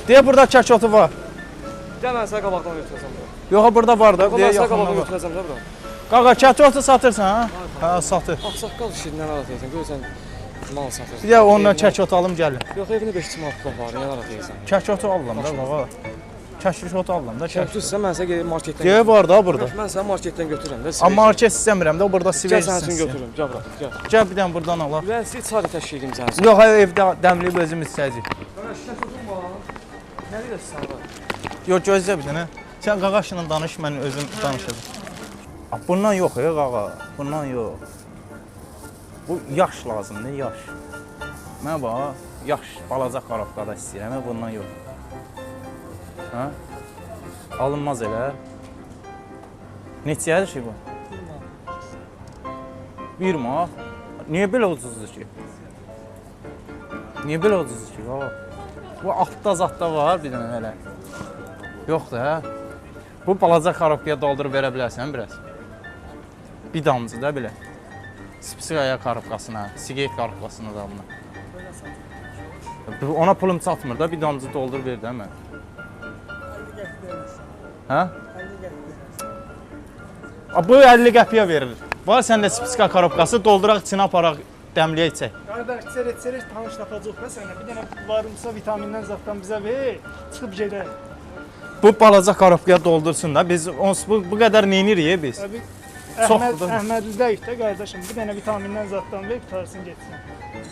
Deyə burada çəkotu var. Gəl mən sənə qabaqdan götürəcəm bura. Yox, burada var da. Yox, Deyə mən sənə yaxından qabaqdan var. götürəcəm də bura. Qaqa, çəkotu satırsan, ha? Hə, satır. Ağsaqqal işindən narahat edirsən, görürsən mal satırsan. Bir də onunla çəkotu alım gəlin. Yox, evini 5 manat var, niyə narahat edirsən? Çəkotu alıram da, qaqa. Çəkotu alıram da. Çəkdirsən, mən sənə gedib marketdən Deyə var da burada. Mən səni marketdən götürürəm də. Amma market istəmirəm də, burada Gəl siversin. sənin üçün götürürüm, gəl bura, gəl. Gəl bir dənə buradan alaq. Mən sizə çarə təşkil edim sənin üçün. Yox, evdə dəmliyib özümüz içəcəyik. Mən şəkətim var. Nə deyirsən sən var? Yox, gözlə bir dənə. Sən qaqaşla danış, mən özüm danışacağım. Bundan yox, qaqa. Bundan yox. Bu yaş lazımdır, yaş. Mənə bax, yaş, balaca qarabqada istəyirəm, bundan yox. Hə? Alınmaz elə. Neçəyədir şey bu? 1 manat. Niyə belə ucuzdur ki? Niyə belə ucuzdur ki? Bu altda zadda var bir dənə hələ. Yox da. Bu balaca karobkaya doldurub verə bilərsən biraz. Bir damcı da belə. Spsiqaya karobkasına, siqet karobkasına da alına. Ona pulum çatmır da, bir damcı doldur ver də mən. Hə? Bu 50 qəpiyə verilir. Var səndə spsika karobkası, dolduraq içinə aparaq, dəmliyə içək. Qardaş, çerez tanış tapacaq da sənə. Bir dənə varımsa vitamindən zaddan bizə ver, çıxıb gedək. Bu balaca karobkaya doldursun da, biz bu qədər neynirik biz? Əhmədlidəyik də qardaşım, bir dənə vitamindən zaddan ver, qutarsın getsin.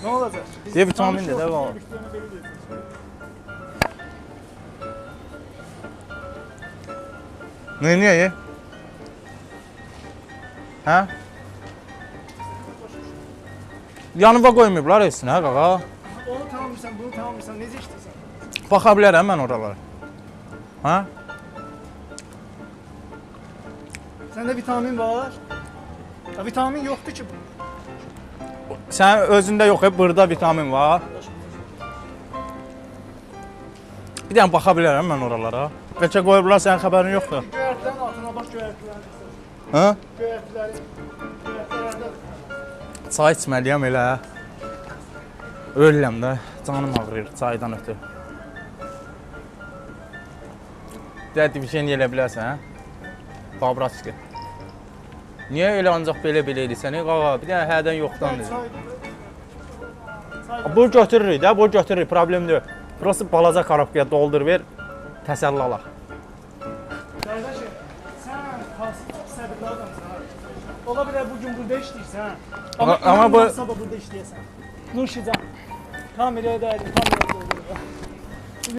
Nə olacaq? Deyə vitamin də var. Neyniyək? Hə? Yanıva qoymayıblar etsin, hə qaqa? Onu tamamırsan, bunu tamamırsan, necə işləyirsən? Baxa bilərəm mən oralara. Hə? Səndə vitamin var. Ya, vitamin yoxdur ki bu. Sənin özündə yox, burada vitamin var. Bir dənə baxa bilərəm mən oralara. Bəlkə qoyublar, sənin xəbərin yoxdur. Göyərtilərin altına bax, göyərtilərin. Hə? Göyərtilərin. Çay içməliyəm elə. Ölürəm də, canım ağrıyır çaydan ötürü. Dədi bir şey eləyə bilərsən, hə? Babratski. Niyə elə ancaq belə-belə edirsən, qaqa? Bir dənə hərdən yoxdan dedim. Bu götürürük də, bu götürürük, problem deyil. Burası balaca karobkaya doldur ver, təsəlli alaq. Qardaşım, sən səbirli adamsan. Ola bilər bugün burada işləyirsən. Amma bu sabah burada işləyəsən. Nurşican, kameraya da kameraya da olur.